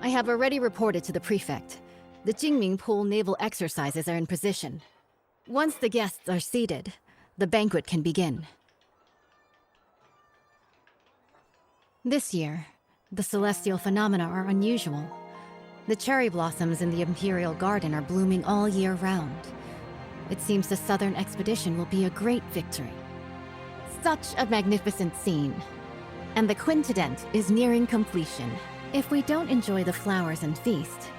I have already reported to the prefect. The Jingming Pool naval exercises are in position. Once the guests are seated, the banquet can begin. This year, the celestial phenomena are unusual. The cherry blossoms in the Imperial Garden are blooming all year round. It seems the Southern expedition will be a great victory. Such a magnificent scene. And the quintident is nearing completion. If we don't enjoy the flowers and feast,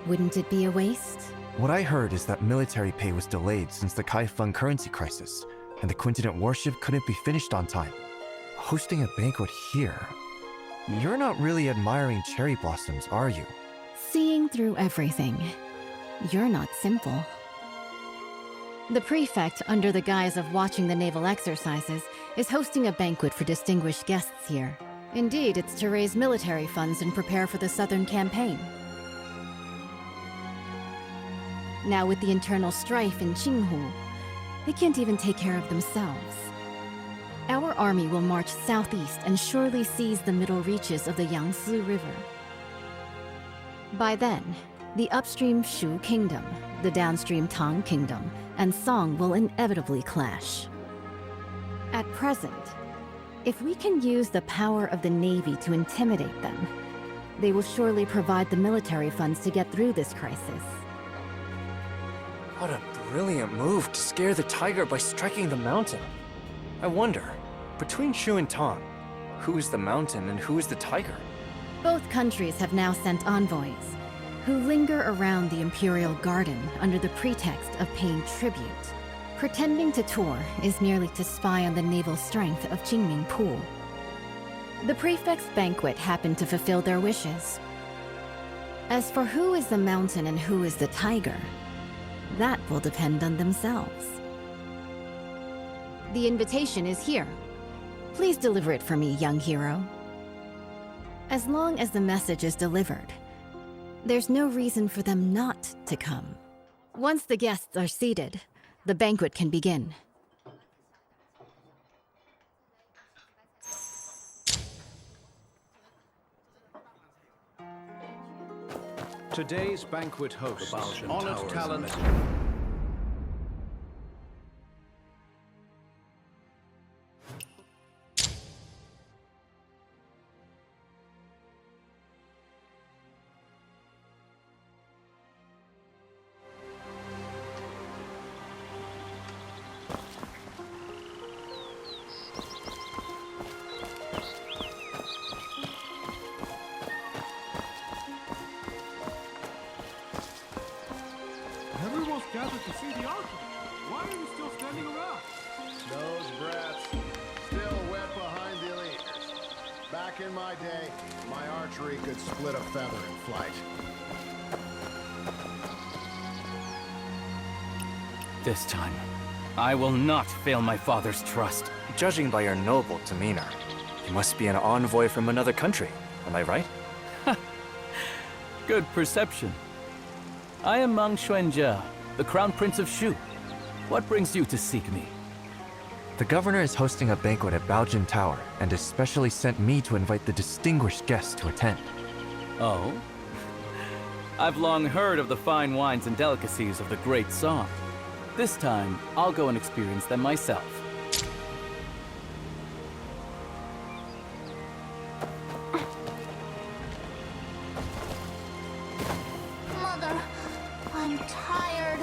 wouldn't it be a waste? What I heard is that military pay was delayed since the Kaifeng currency crisis, and the quintident warship couldn't be finished on time. Hosting a banquet here? You're not really admiring cherry blossoms, are you? Seeing through everything. You're not simple. The prefect, under the guise of watching the naval exercises, is hosting a banquet for distinguished guests here. Indeed, it's to raise military funds and prepare for the Southern campaign. Now with the internal strife in Qinghu, they can't even take care of themselves. Our army will march southeast and surely seize the middle reaches of the Yangtze River. By then, the upstream Shu Kingdom, the downstream Tang Kingdom, and Song will inevitably clash. At present, if we can use the power of the Navy to intimidate them, they will surely provide the military funds to get through this crisis. What a brilliant move to scare the tiger by striking the mountain. I wonder, between Shu and Tang, who is the mountain and who is the tiger? Both countries have now sent envoys, who linger around the Imperial Garden under the pretext of paying tribute. Pretending to tour is merely to spy on the naval strength of Jingming Pool. The prefect's banquet happened to fulfill their wishes. As for who is the mountain and who is the tiger, that will depend on themselves. The invitation is here. Please deliver it for me, young hero. As long as the message is delivered, there's no reason for them not to come. Once the guests are seated, the banquet can begin. Today's banquet hosts, honored talent. Everyone's gathered to see the archer. Why are you still standing around? Those brats, still wet behind the ears. Back in my day, my archery could split a feather in flight. This time, I will not fail my father's trust. Judging by your noble demeanor, you must be an envoy from another country, am I right? Good perception. I am Mang Xuanjia, the Crown Prince of Shu. What brings you to seek me? The governor is hosting a banquet at Baojin Tower and especially sent me to invite the distinguished guests to attend. Oh? I've long heard of the fine wines and delicacies of the Great Song. This time, I'll go and experience them myself. Mother, I'm tired.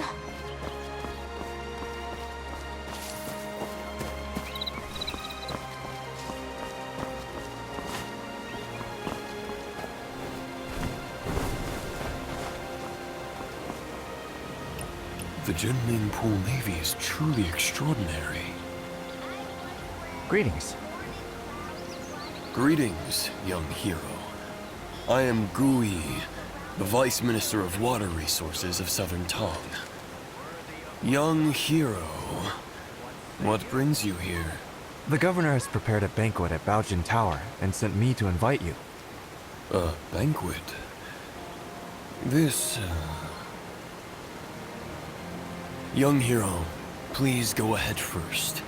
The Jingming Pool Navy is truly extraordinary. Greetings. Greetings, young hero. I am Gui, the Vice Minister of Water Resources of Southern Tang. Young hero, what brings you here? The governor has prepared a banquet at Baojin Tower and sent me to invite you. A banquet? This, Young hero, please go ahead first.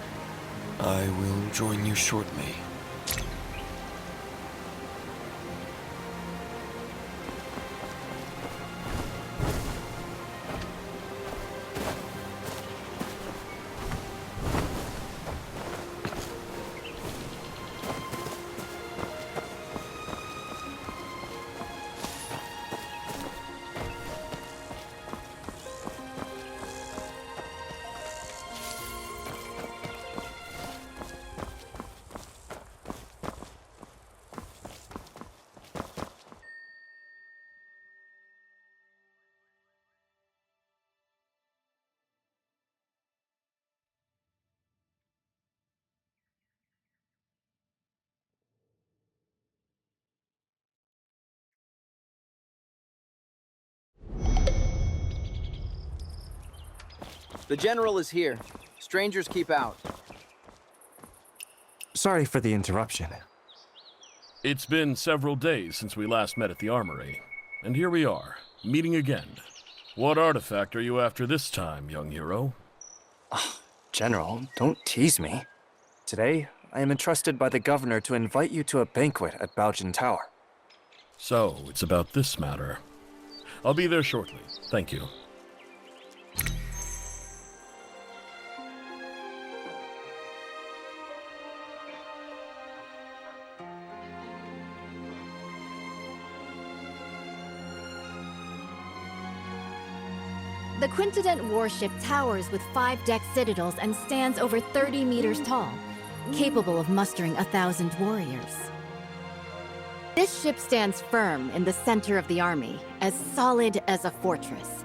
I will join you shortly. The General is here. Strangers keep out. Sorry for the interruption. It's been several days since we last met at the armory, and here we are, meeting again. What artifact are you after this time, young hero? General, don't tease me. Today, I am entrusted by the governor to invite you to a banquet at Baojin Tower. So, it's about this matter. I'll be there shortly. Thank you. The Quintident warship towers with 5-deck citadels and stands over 30 meters tall, capable of mustering 1,000 warriors. This ship stands firm in the center of the army, as solid as a fortress.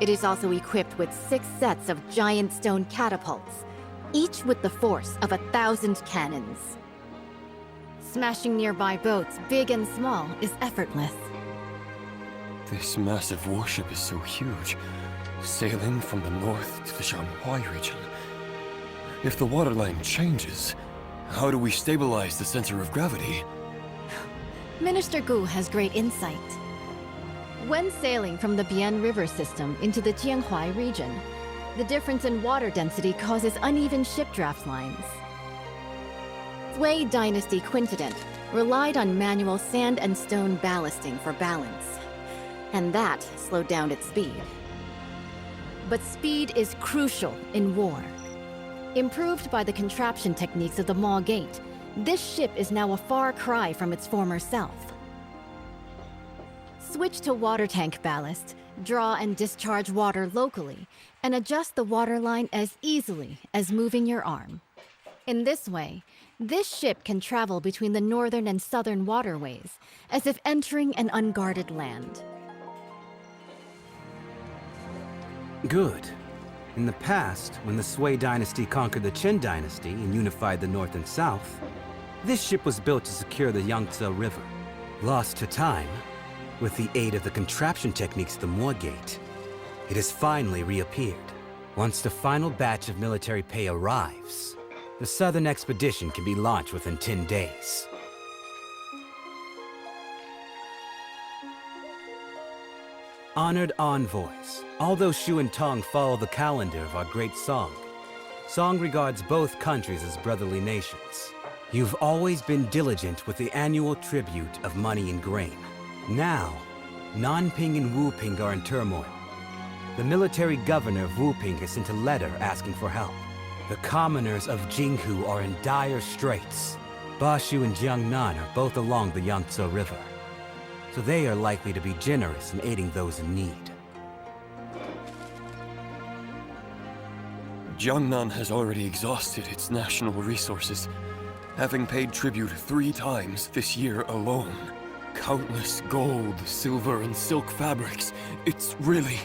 It is also equipped with 6 sets of giant stone catapults, each with the force of 1,000 cannons. Smashing nearby boats, big and small, is effortless. This massive warship is so huge, sailing from the north to the Shanghai region. If the waterline changes, how do we stabilize the center of gravity? Minister Gu has great insight. When sailing from the Bian River system into the Jianhuai region, the difference in water density causes uneven ship draft lines. Sui Dynasty Quintident relied on manual sand and stone ballasting for balance, and that slowed down its speed. But speed is crucial in war. Improved by the contraption techniques of the Maw Gate, this ship is now a far cry from its former self. Switch to water tank ballast, draw and discharge water locally, and adjust the waterline as easily as moving your arm. In this way, this ship can travel between the northern and southern waterways, as if entering an unguarded land. Good. In the past, when the Sui dynasty conquered the Qin dynasty and unified the north and south, this ship was built to secure the Yangtze River. Lost to time, with the aid of the contraption techniques of the Maw Gate, it has finally reappeared. Once the final batch of military pay arrives, the southern expedition can be launched within 10 days. Honored envoys, although Shu and Tong follow the calendar of our great Song, Song regards both countries as brotherly nations. You've always been diligent with the annual tribute of money and grain. Now, Nanping and Wuping are in turmoil. The military governor of Wuping has sent a letter asking for help. The commoners of Jinghu are in dire straits. Bashu and Jiangnan are both along the Yangtze River, so they are likely to be generous in aiding those in need. Jiangnan has already exhausted its national resources, having paid tribute 3 times this year alone. Countless gold, silver, and silk fabrics. It's really...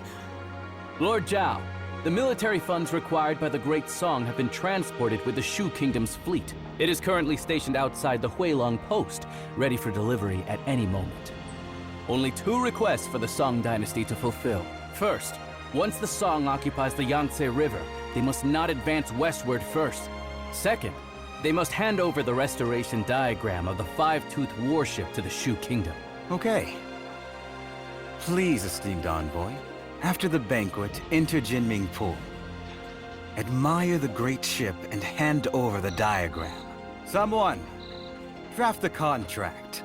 Lord Zhao, the military funds required by the Great Song have been transported with the Shu Kingdom's fleet. It is currently stationed outside the Huilong post, ready for delivery at any moment. Only 2 requests for the Song dynasty to fulfill. First, once the Song occupies the Yangtze River, they must not advance westward first. Second, they must hand over the restoration diagram of the 5-toothed warship to the Shu Kingdom. Okay. Please, esteemed envoy, after the banquet, enter Jinming Pool. Admire the great ship and hand over the diagram. Someone, draft the contract.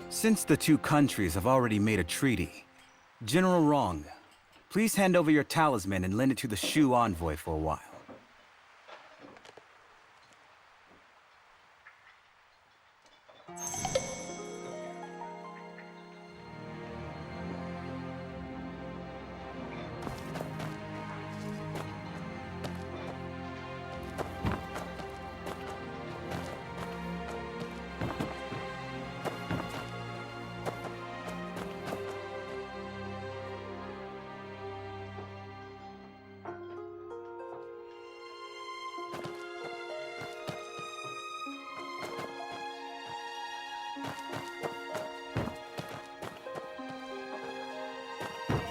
Since the 2 countries have already made a treaty, General Rong, please hand over your talisman and lend it to the Shu envoy for a while.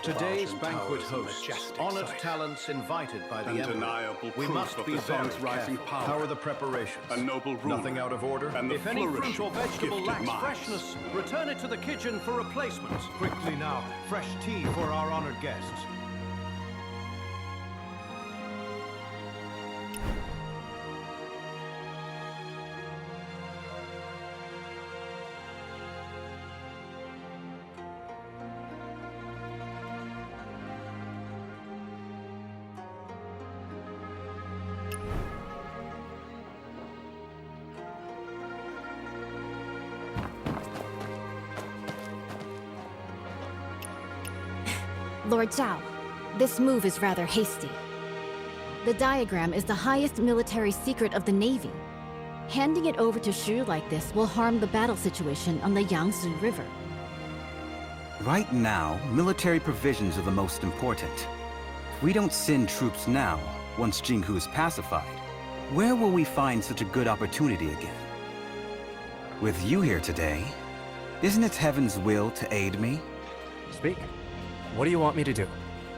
Today's banquet hosts, honored talents invited by the Emperor. We must be very rising power. How are the preparations? A noble ruler. Nothing out of order? And the if any fruit or vegetable gifted lacks minds. freshness, return it to the kitchen for replacements. Quickly now, fresh tea for our honored guests. Lord Zhao, this move is rather hasty. The diagram is the highest military secret of the Navy. Handing it over to Shu like this will harm the battle situation on the Yangtze River. Right now, military provisions are the most important. If we don't send troops now, once Jinghu is pacified, where will we find such a good opportunity again? With you here today, isn't it heaven's will to aid me? Speak. What do you want me to do?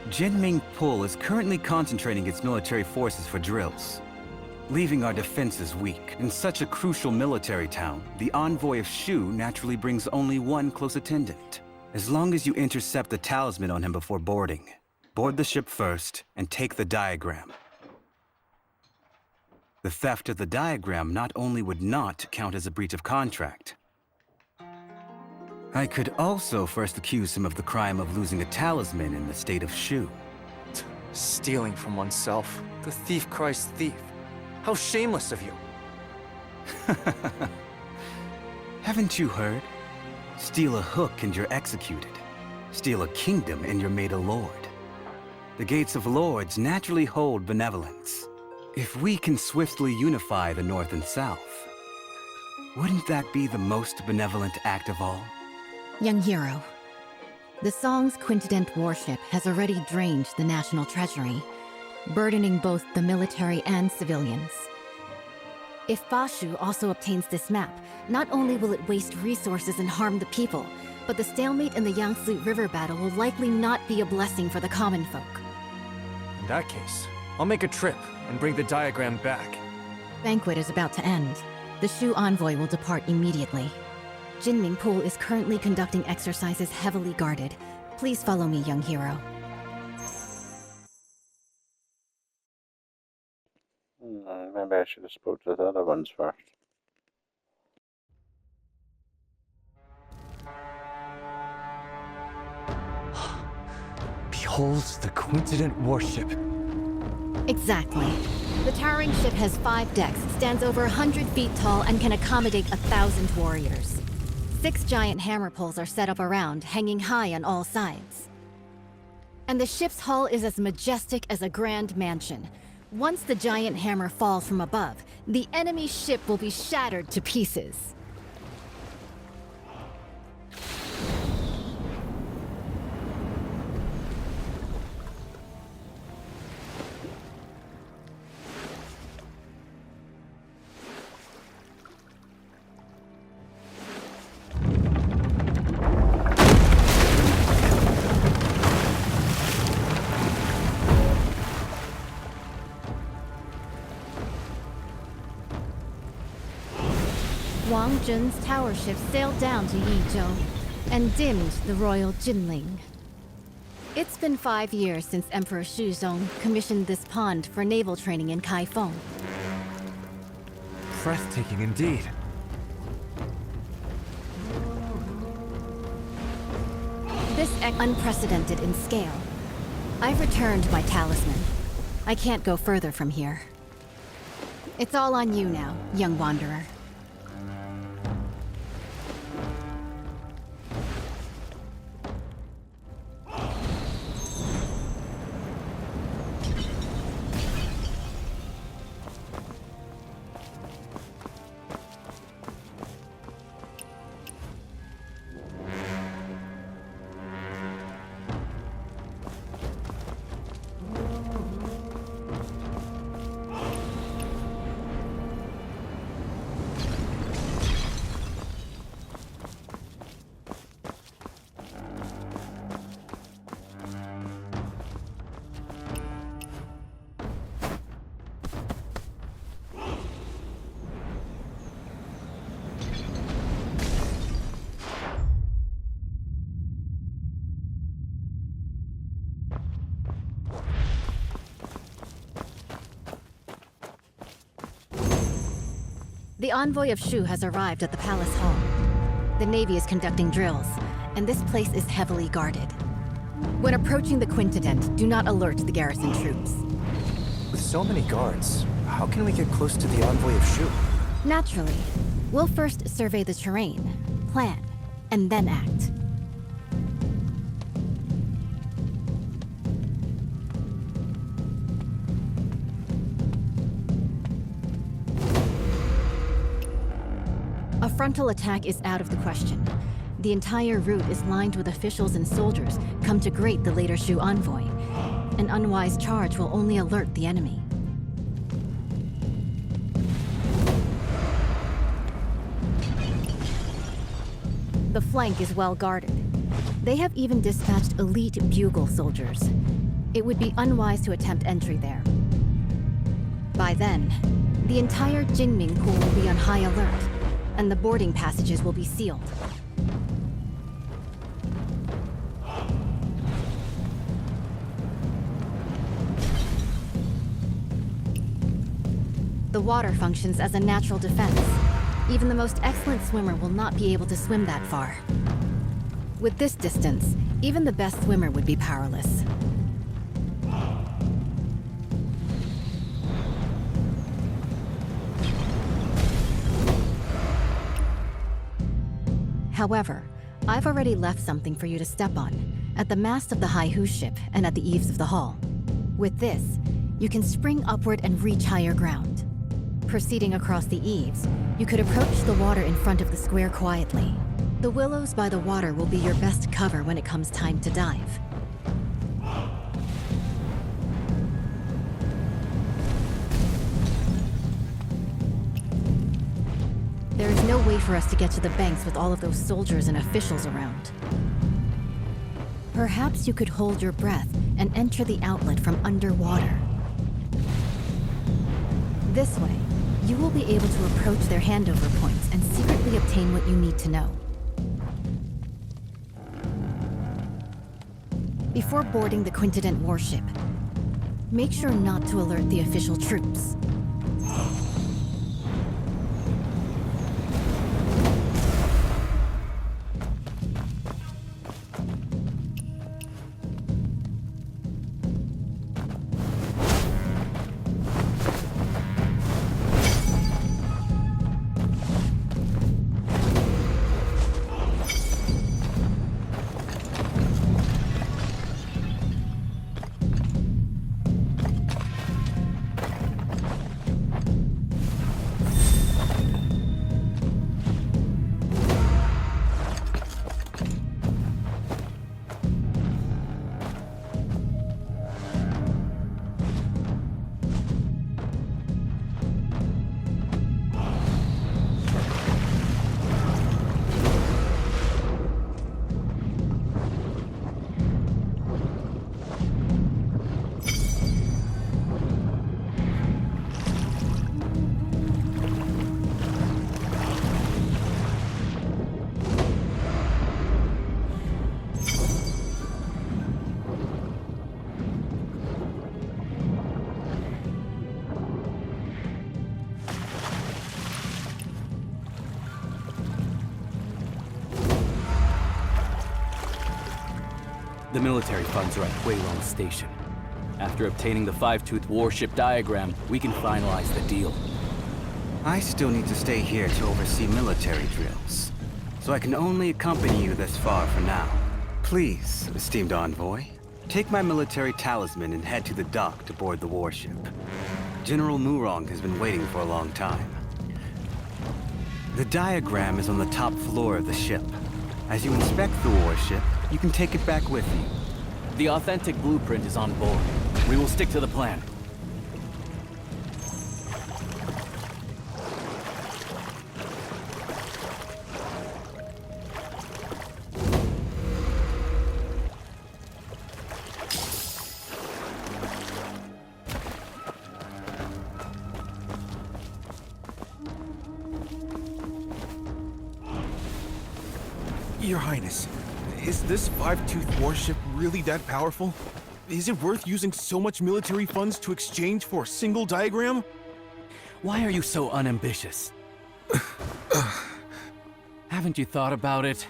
Jinming Pul is currently concentrating its military forces for drills, leaving our defenses weak. In such a crucial military town, the envoy of Shu naturally brings only one close attendant. As long as you intercept the talisman on him before boarding, board the ship first and take the diagram. The theft of the diagram not only would not count as a breach of contract, I could also first accuse him of the crime of losing a talisman in the state of Shu. Stealing from oneself. The thief cries thief. How shameless of you. Haven't you heard? Steal a hook and you're executed. Steal a kingdom and you're made a lord. The gates of lords naturally hold benevolence. If we can swiftly unify the North and South, wouldn't that be the most benevolent act of all? Young hero, the Song's Quintet warship has already drained the national treasury, burdening both the military and civilians. If Bashu also obtains this map, not only will it waste resources and harm the people, but the stalemate in the Yangtze River battle will likely not be a blessing for the common folk. In that case, I'll make a trip and bring the diagram back. Banquet is about to end. The Shu envoy will depart immediately. Jinming Pul is currently conducting exercises heavily guarded. Please follow me, young hero. Maybe I should have spoke to the other ones first. Behold the Quintet warship. Exactly. The towering ship has 5 decks, stands over 100 feet tall, and can accommodate 1,000 warriors. 6 giant hammer poles are set up around, hanging high on all sides. And the ship's hull is as majestic as a grand mansion. Once the giant hammer falls from above, the enemy ship will be shattered to pieces. Wang Jun's tower ship sailed down to Yizhou and dimmed the royal Jinling. It's been 5 years since Emperor Shuzong commissioned this pond for naval training in Kaifeng. Breathtaking indeed. This unprecedented in scale. I've returned my talisman. I can't go further from here. It's all on you now, young wanderer. The envoy of Shu has arrived at the palace hall. The Navy is conducting drills, and this place is heavily guarded. When approaching the Quintident, do not alert the garrison troops. With so many guards, how can we get close to the envoy of Shu? Naturally, we'll first survey the terrain, plan, and then act. A frontal attack is out of the question. The entire route is lined with officials and soldiers come to greet the later Shu envoy. An unwise charge will only alert the enemy. The flank is well guarded. They have even dispatched elite bugle soldiers. It would be unwise to attempt entry there. By then, the entire Jinming pool will be on high alert, and the boarding passages will be sealed. The water functions as a natural defense. Even the most excellent swimmer will not be able to swim that far. With this distance, even the best swimmer would be powerless. However, I've already left something for you to step on, at the mast of the Haihu ship and at the eaves of the hall. With this, you can spring upward and reach higher ground. Proceeding across the eaves, you could approach the water in front of the square quietly. The willows by the water will be your best cover when it comes time to dive. There is no way for us to get to the banks with all of those soldiers and officials around. Perhaps you could hold your breath and enter the outlet from underwater. This way, you will be able to approach their handover points and secretly obtain what you need to know. Before boarding the Quintident warship, make sure not to alert the official troops. The military funds are at Huilong Station. After obtaining the five-tooth warship diagram, we can finalize the deal. I still need to stay here to oversee military drills, so I can only accompany you this far for now. Please, esteemed envoy, take my military talisman and head to the dock to board the warship. General Murong has been waiting for a long time. The diagram is on the top floor of the ship. As you inspect the warship, you can take it back with you. The authentic blueprint is on board. We will stick to the plan. Your Highness, is this five-tooth warship really that powerful? Is it worth using so much military funds to exchange for a single diagram? Why are you so unambitious? Haven't you thought about it?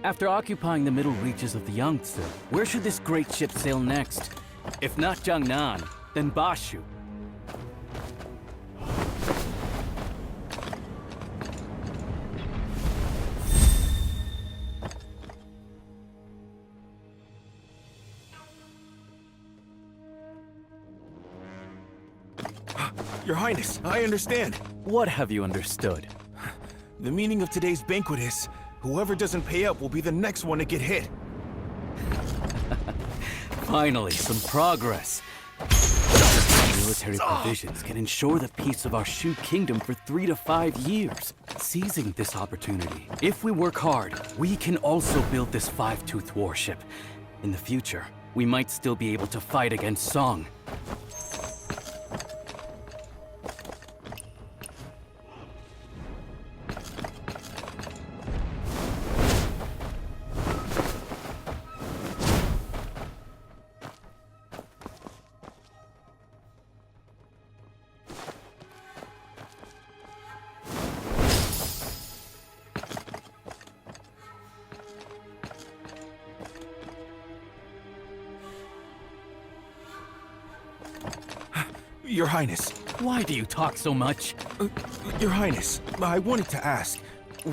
After occupying the middle reaches of the Yangtze, where should this great ship sail next? If not Jiangnan, then Bashu. Your Highness, I understand. What have you understood? The meaning of today's banquet is, whoever doesn't pay up will be the next one to get hit. Finally, some progress. Military provisions can ensure the peace of our Shu Kingdom for 3 to 5 years. Seizing this opportunity, if we work hard, we can also build this five-tooth warship. In the future, we might still be able to fight against Song. Your Highness. Why do you talk so much? Your Highness, I wanted to ask,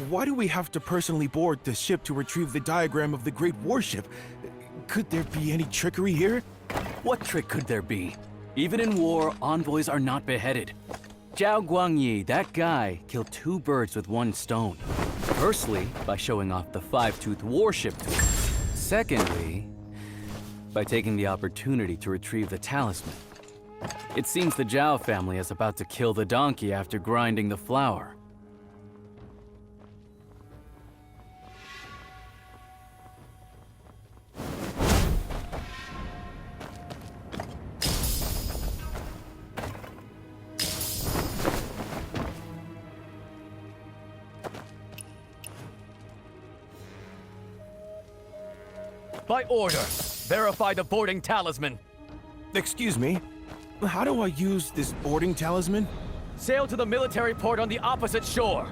why do we have to personally board the ship to retrieve the diagram of the Great Warship? Could there be any trickery here? What trick could there be? Even in war, envoys are not beheaded. Zhao Guangyi, that guy, killed 2 birds with 1 stone. Firstly, by showing off the five-tooth warship to us. Secondly, by taking the opportunity to retrieve the talisman. It seems the Zhao family is about to kill the donkey after grinding the flour. By order, verify the boarding talisman. Excuse me? How do I use this boarding talisman? Sail to the military port on the opposite shore.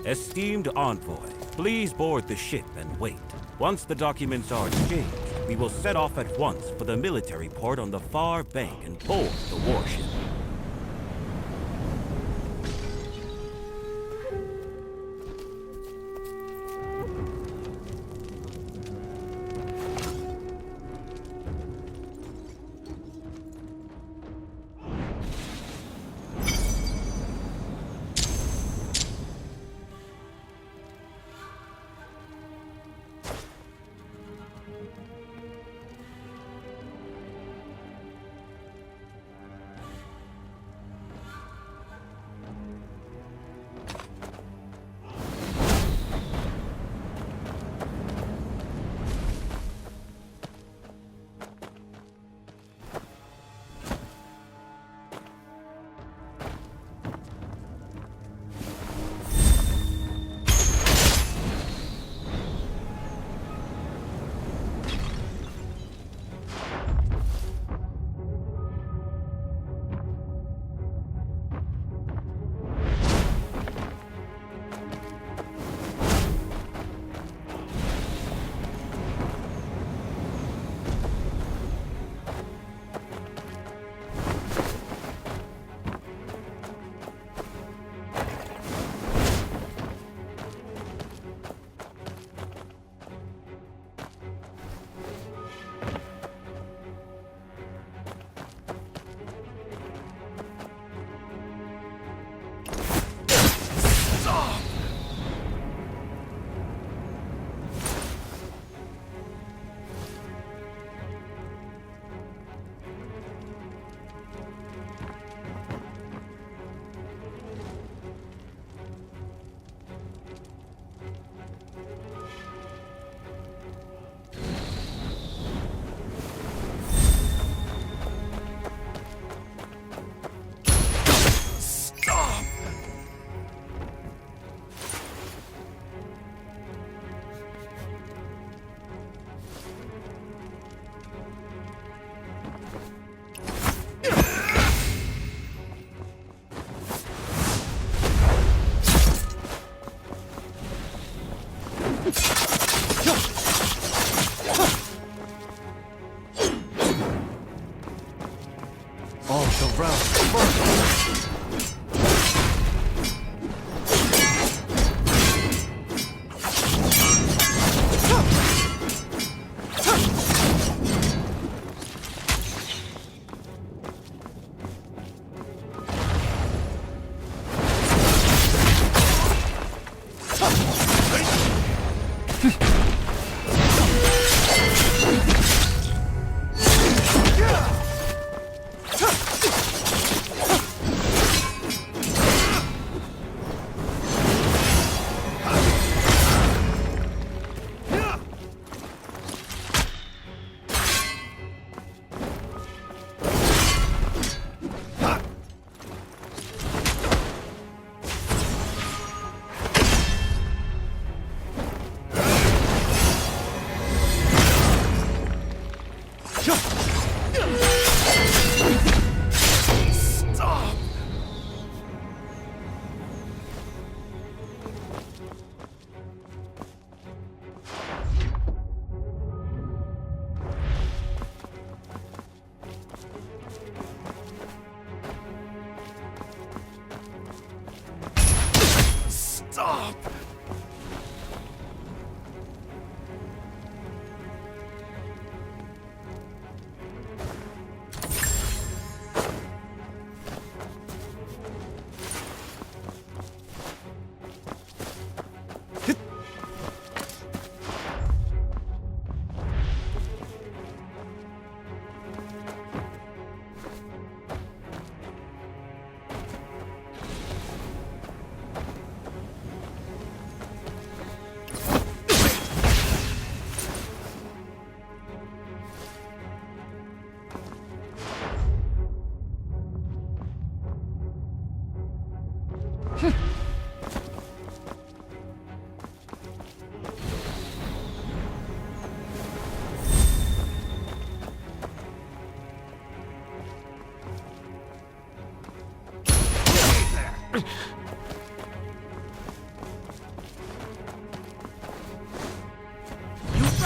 Esteemed envoy, please board the ship and wait. Once the documents are exchanged, we will set off at once for the military port on the far bank and board the warship. round first. Stop!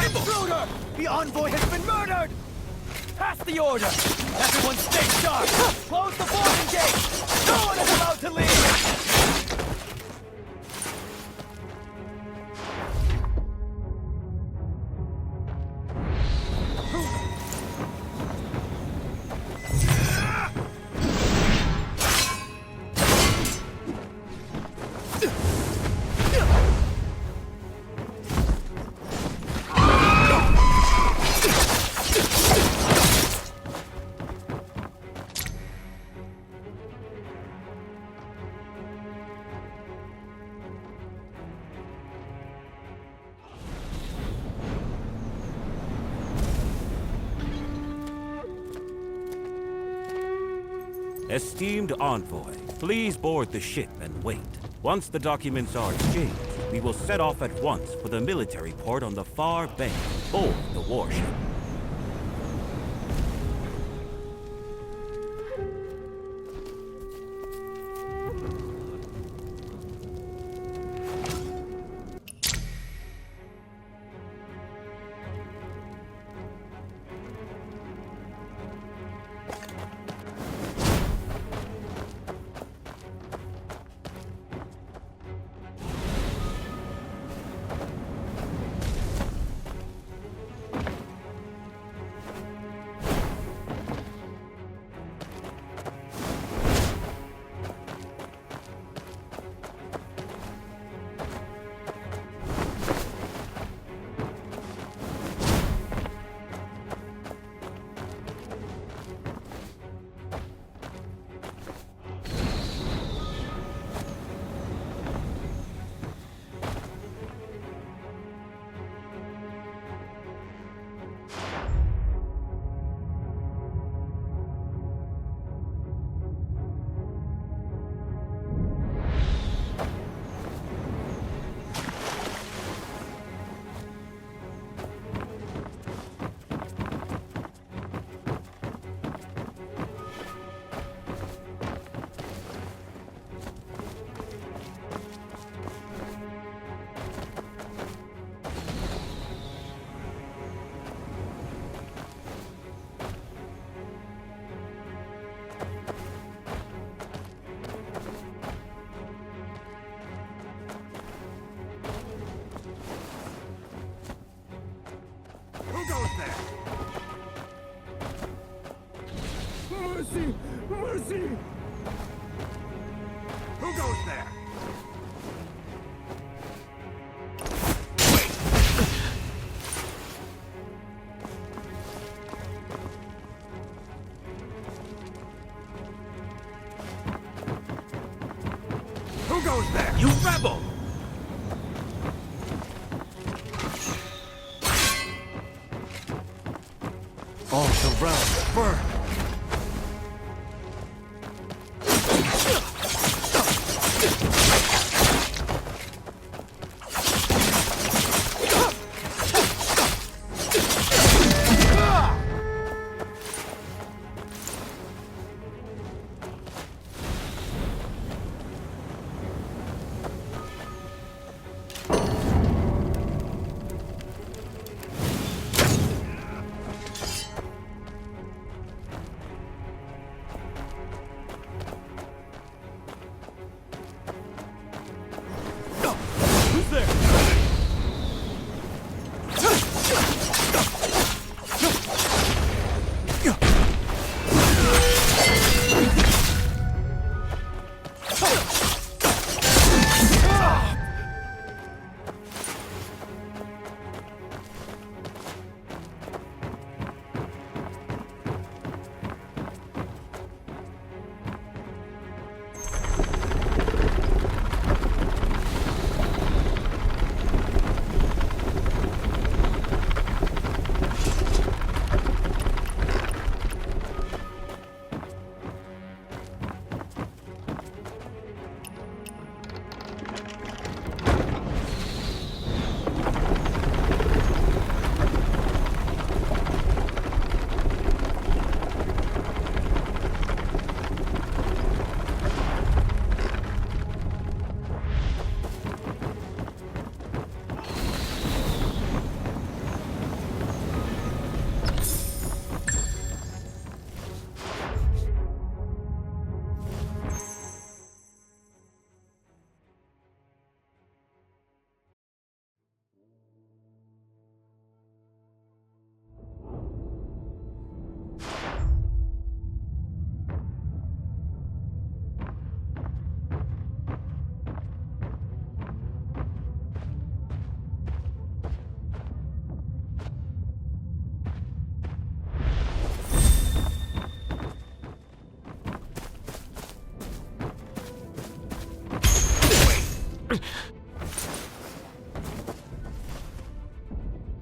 Intruder! The envoy has been murdered! Pass the order! Everyone stay sharp! Close the boarding gate! No one is allowed to leave! Esteemed envoy, please board the ship and wait. Once the documents are exchanged, we will set off at once for the military port on the far bank and board the warship. Who goes there? Mercy! Mercy! Who goes there? Who goes there? You rebel! All around, burn!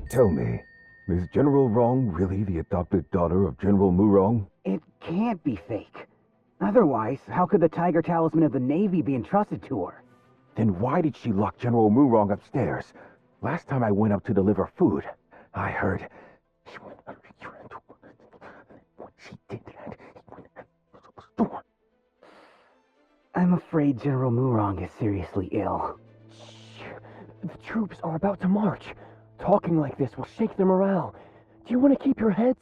Tell me, is General Rong really the adopted daughter of General Murong? It can't be fake. Otherwise, how could the Tiger Talisman of the Navy be entrusted to her? Then why did she lock General Murong upstairs? Last time I went up to deliver food, I heard she went when she did that, he went out the store. I'm afraid General Murong is seriously ill. Shh. The troops are about to march. Talking like this will shake their morale. Do you want to keep your heads?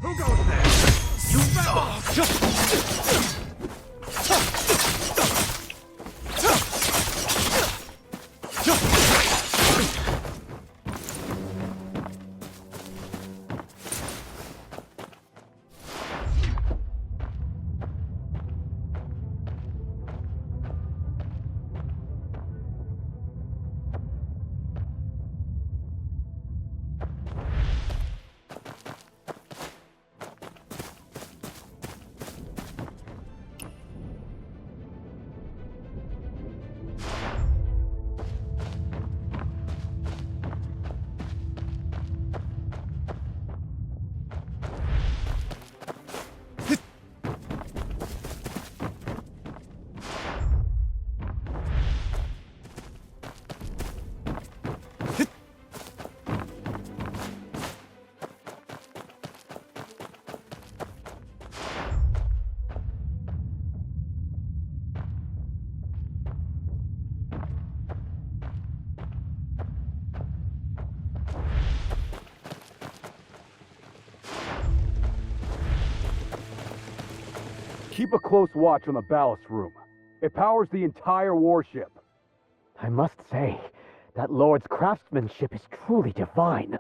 Who goes there? You Keep a close watch on the ballast room. It powers the entire warship. I must say, that Lord's craftsmanship is truly divine.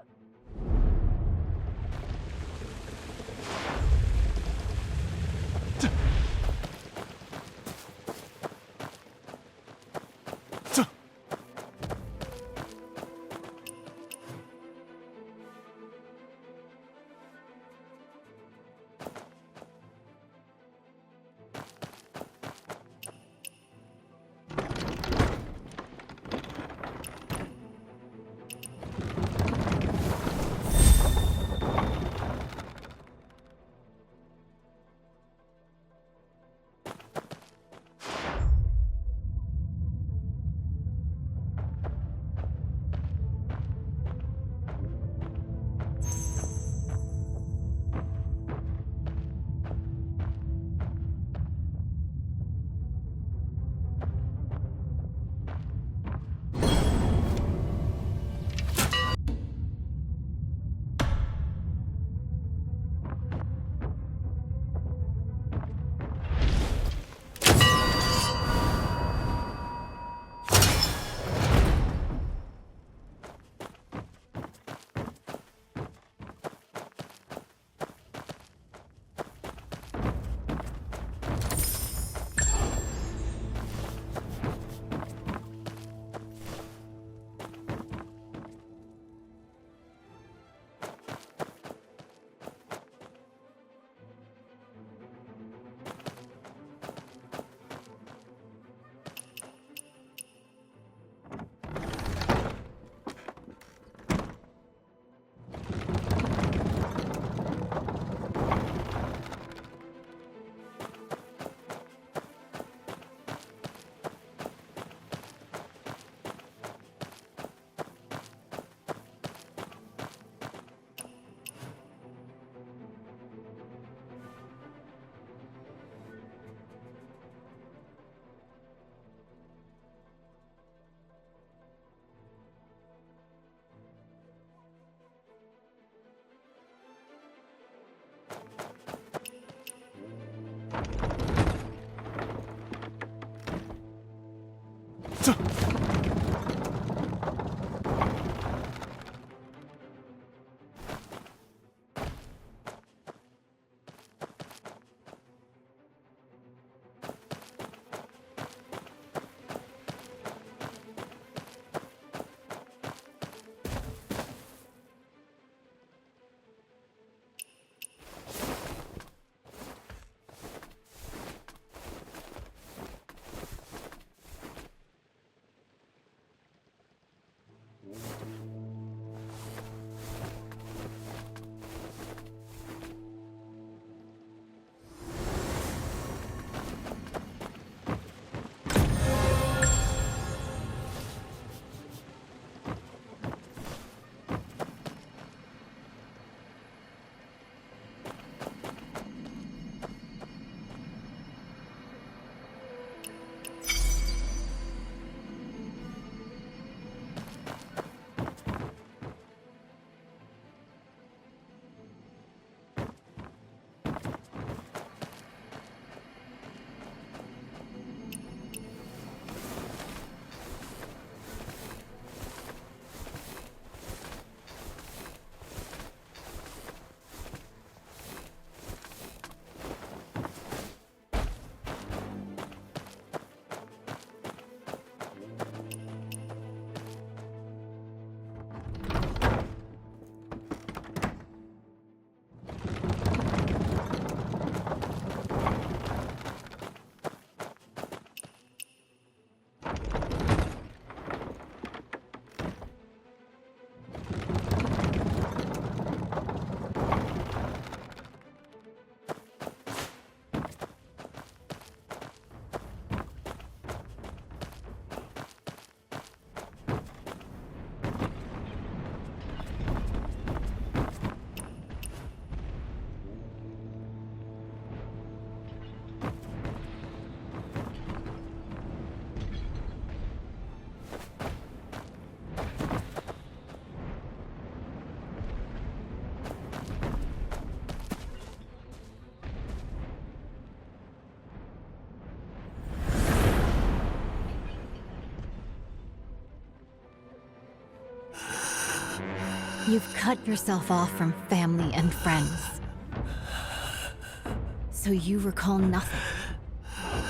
You've cut yourself off from family and friends. So you recall nothing.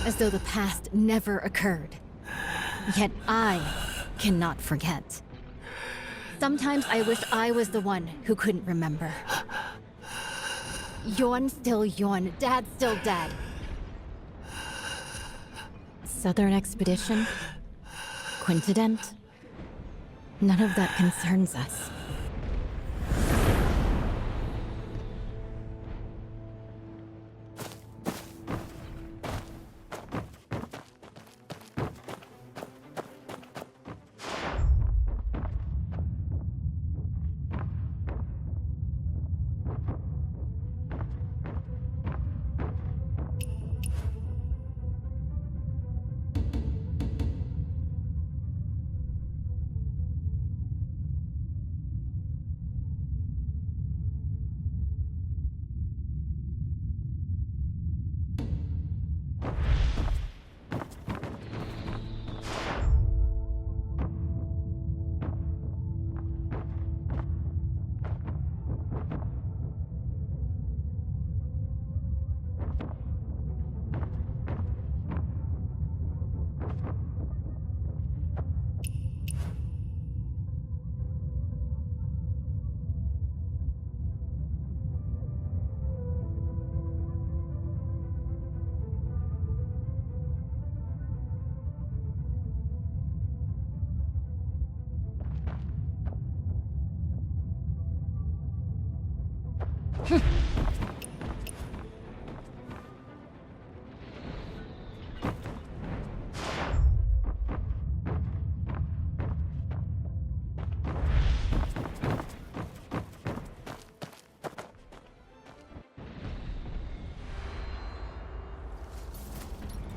As though the past never occurred. Yet I cannot forget. Sometimes I wish I was the one who couldn't remember. Yon still Yon, Dad still Dad. Southern Expedition? Quintident? None of that concerns us.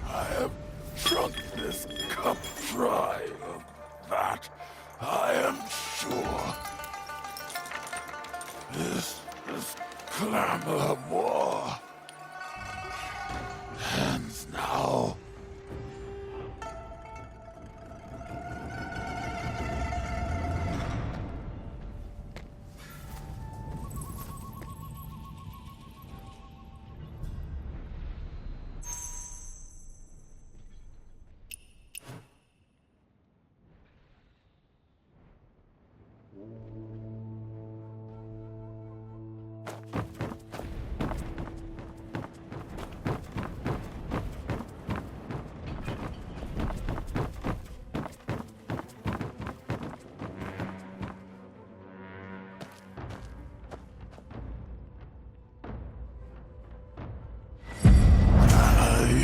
I have drunk this cup dry of that, I am sure. This clamor of war ends now.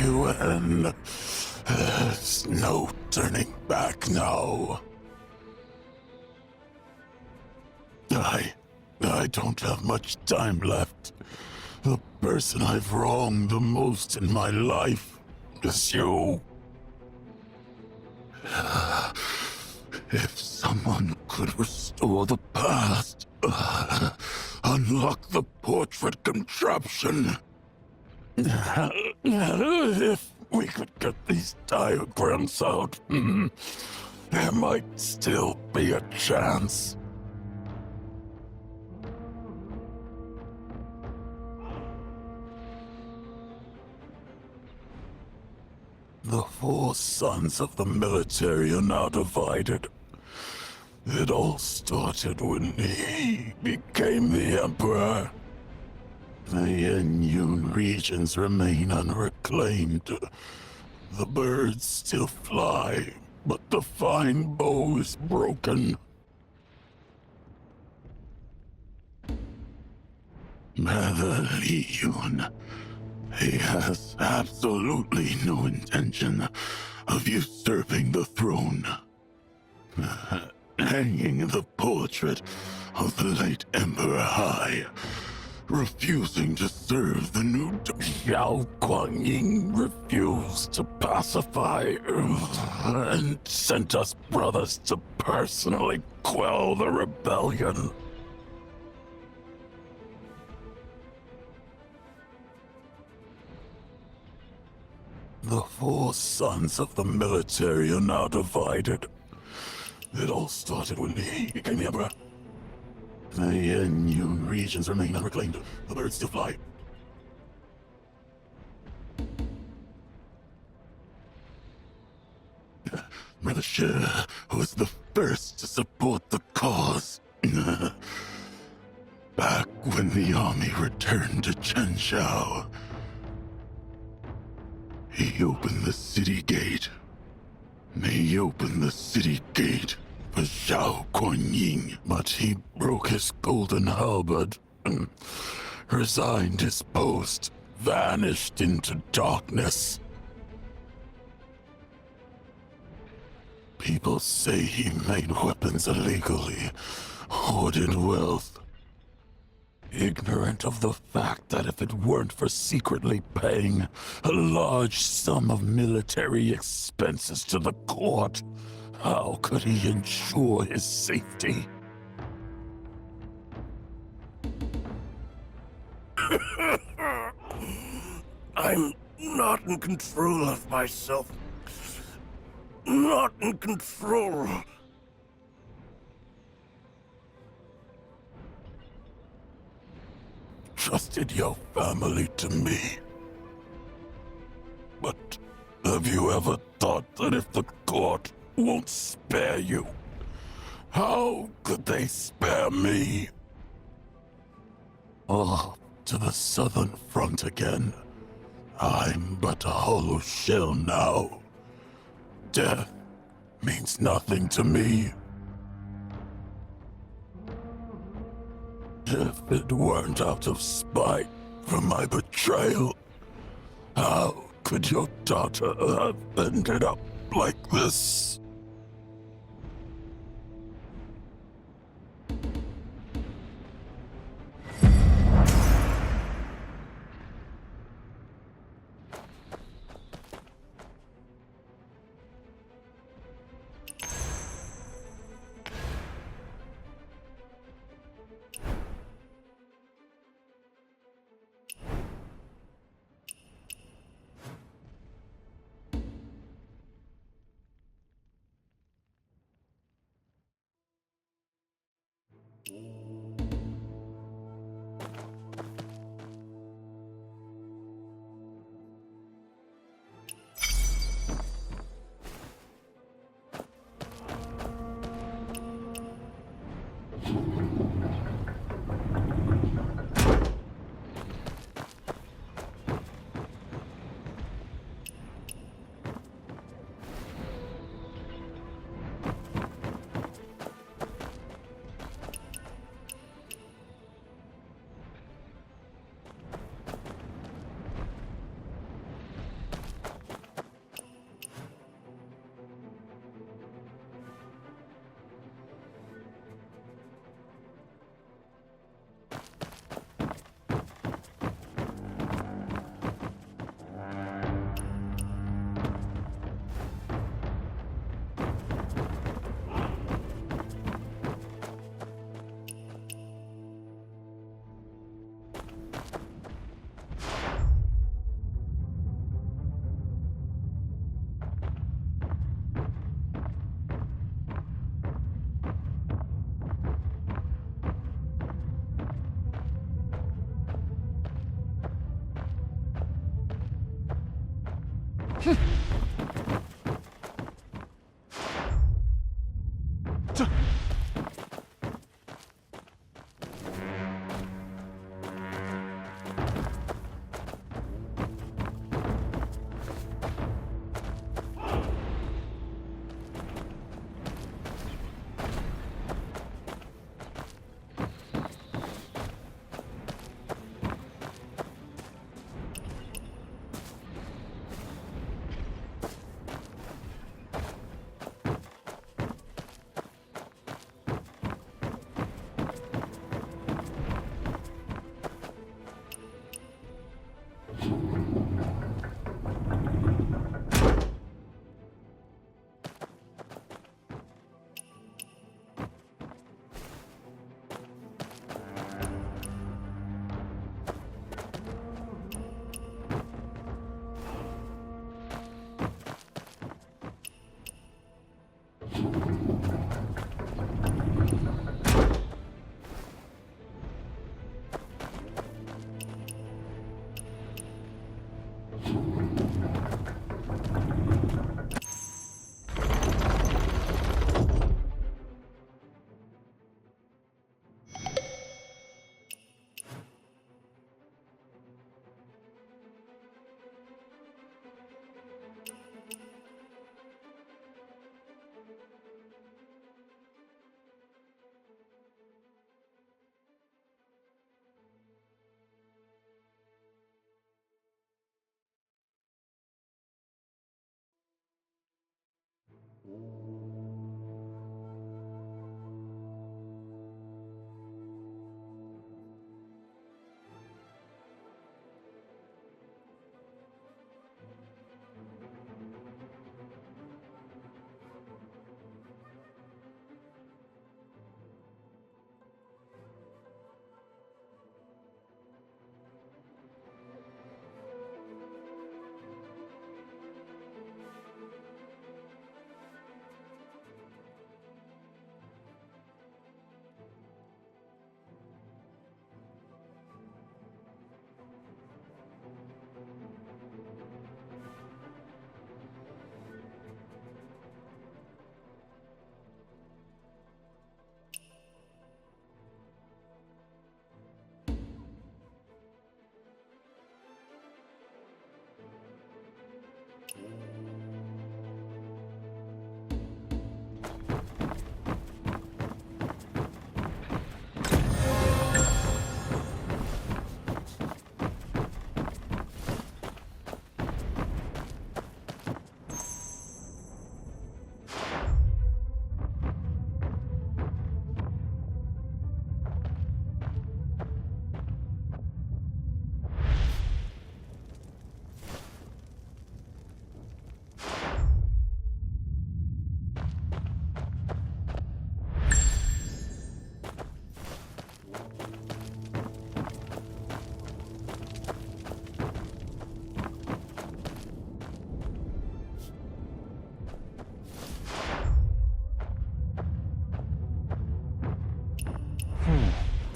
UN. There's no turning back now. I don't have much time left. The person I've wronged the most in my life is you. If someone could restore the past, unlock the portrait contraption. If we could get these diagrams out, there might still be a chance. The four sons of the military are now divided. It all started when he became the emperor. The Yenyun regions remain unreclaimed. The birds still fly, but the fine bow is broken. Mother Liyun, he has absolutely no intention of usurping the throne. Hanging the portrait of the late Emperor high, refusing to serve the new Xiao Guangying refused to pacify and sent us brothers to personally quell the rebellion. The four sons of the military are now divided. It all started when he became the emperor. The immune regions remain unreclaimed. The birds still fly. Militia was the first to support the cause. Back when the army returned to Chenshao, he opened the city gate. He opened the city gate for Zhao Kuan-Ying, but he broke his golden halberd and resigned his post, vanished into darkness. People say he made weapons illegally, hoarded wealth, ignorant of the fact that if it weren't for secretly paying a large sum of military expenses to the court, how could he ensure his safety? I'm not in control of myself. Not in control. Trusted your family to me. But have you ever thought that if the court won't spare you, how could they spare me? Off to the southern front again. I'm but a hollow shell now. Death means nothing to me. If it weren't out of spite for my betrayal, how could your daughter have ended up like this?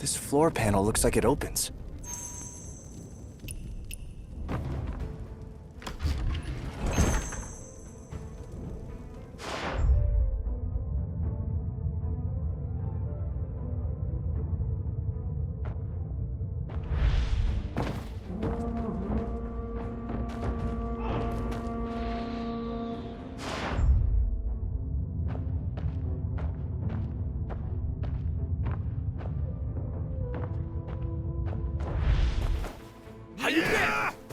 This floor panel looks like it opens. How you been?